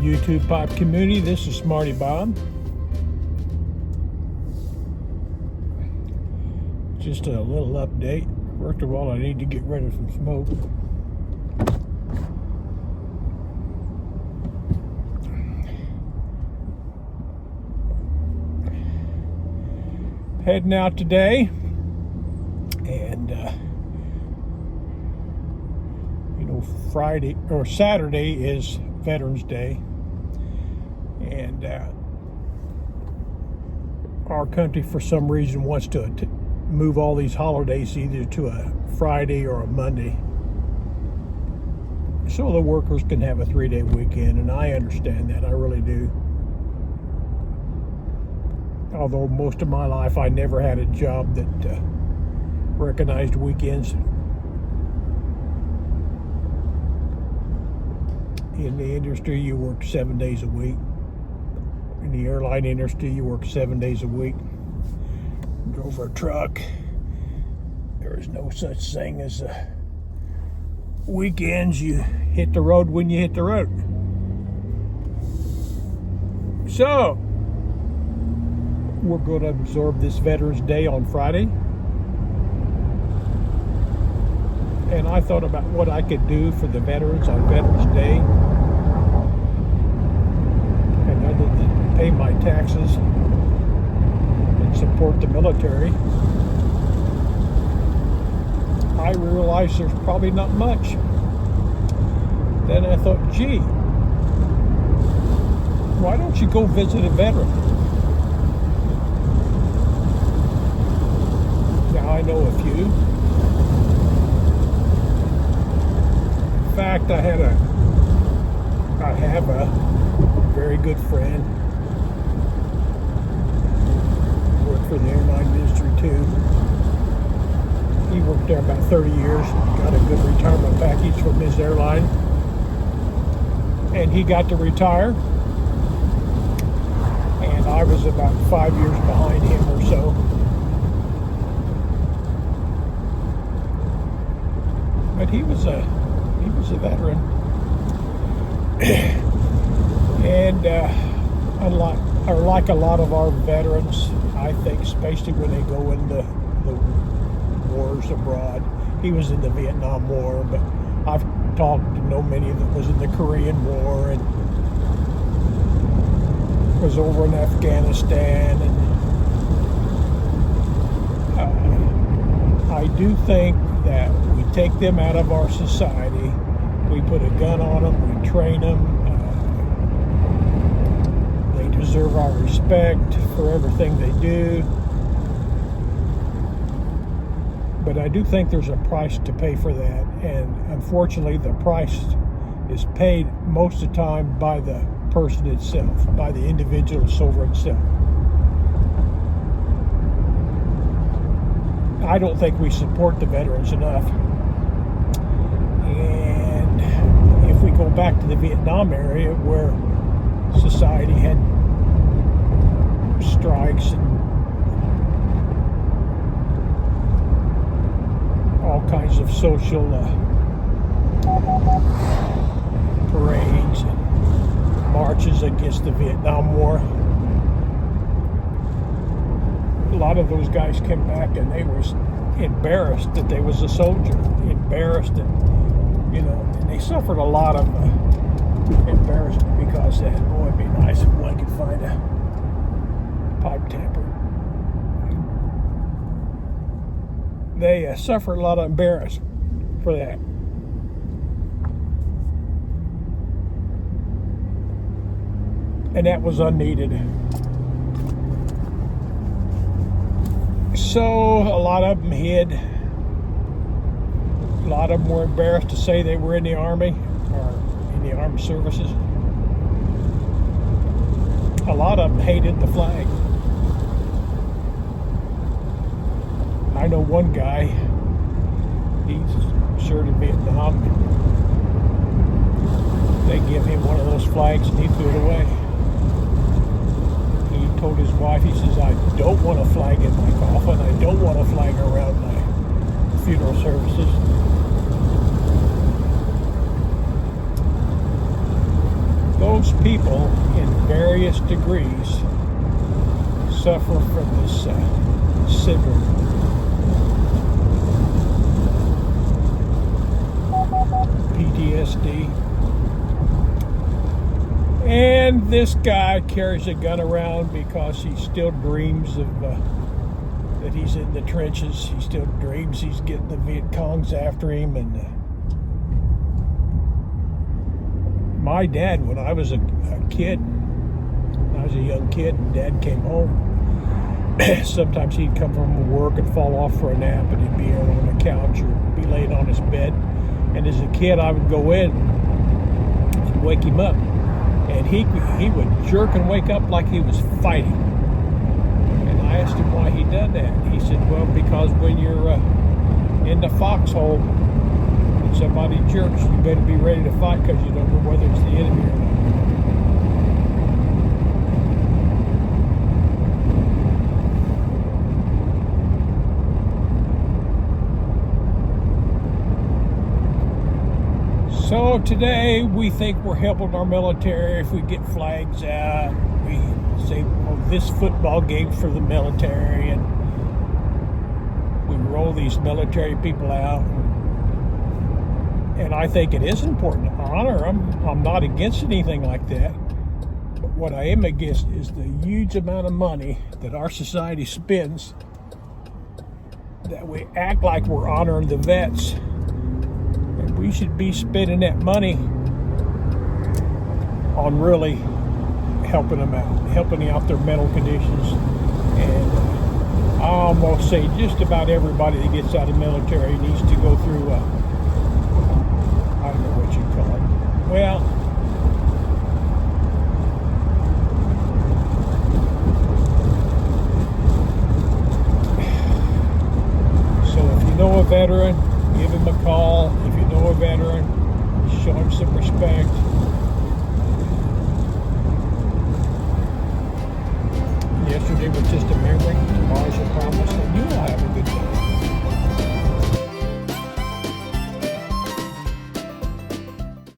YouTube Pipe community. This is Smarty Bob. Just a little update. First of all, I need to get rid of some smoke. Heading out today, and Friday or Saturday is Veterans Day, and our country for some reason wants to move all these holidays either to a Friday or a Monday so the workers can have a 3-day weekend, and I understand that, I really do. Although most of my life I never had a job that recognized weekends. In the industry, you work 7 days a week. In the airline industry, you work 7 days a week. Drove a truck. There is no such thing as weekends. You hit the road when you hit the road. So, we're going to observe this Veterans Day on Friday. And I thought about what I could do for the veterans on Veterans Day. And other than pay my taxes and support the military, I realized there's probably not much. Then I thought, gee, why don't you go visit a veteran? Now I know a few. In fact, I have a very good friend. Worked for the airline industry too. He worked there about 30 years. Got a good retirement package from his airline, and he got to retire. And I was about 5 years behind him or so. But he was a veteran, and like a lot of our veterans, I think, especially when they go into the wars abroad. He was in the Vietnam War, but I've talked to many that was in the Korean War and was over in Afghanistan, and I do think that we take them out of our society. We put a gun on them, we train them. They deserve our respect for everything they do. But I do think there's a price to pay for that, and unfortunately the price is paid most of the time by the person itself, by the individual soldier itself. I don't think we support the veterans enough. And if we go back to the Vietnam area where society had strikes and all kinds of social parades and marches against the Vietnam War, a lot of those guys came back and they were embarrassed that they was a soldier, embarrassed that, and they suffered a lot of embarrassment because they said, boy, it'd be nice if one could find a pipe tamper. They suffered a lot of embarrassment for that. And that was unneeded. So a lot of them hid. A lot of them were embarrassed to say they were in the Army or in the armed services. A lot of them hated the flag. I know one guy, he's served in Vietnam. They give him one of those flags and he threw it away. He told his wife, he says, I don't want a flag in my coffin. I don't want a flag around my funeral services. those people in various degrees suffer from this syndrome. PTSD. And this guy carries a gun around because he still dreams of that he's in the trenches. He still dreams he's getting the Viet Congs after him. And my dad, when I was a kid, when I was a young kid, and Dad came home, sometimes he'd come from work and fall off for a nap, and he'd be on the couch or be laying on his bed. And as a kid, I would go in and wake him up, and he would jerk and wake up like he was fighting. And I asked him why he done that. He said, well, because when you're in the foxhole and somebody jerks, you better be ready to fight because you don't know whether it's the enemy or not. So today we think we're helping our military if we get flags out. We say, oh, this football game's for the military, and we roll these military people out. And I think it is important to honor them. I'm not against anything like that. But what I am against is the huge amount of money that our society spends, that we act like we're honoring the vets. We should be spending that money on really helping them out, helping out their mental conditions. And I almost say just about everybody that gets out of the military needs to go through, I don't know what you call it. Well, so if you know a veteran, give him a call. If you know a veteran, show him some respect. Yesterday was just a memory. Tomorrow's a promise.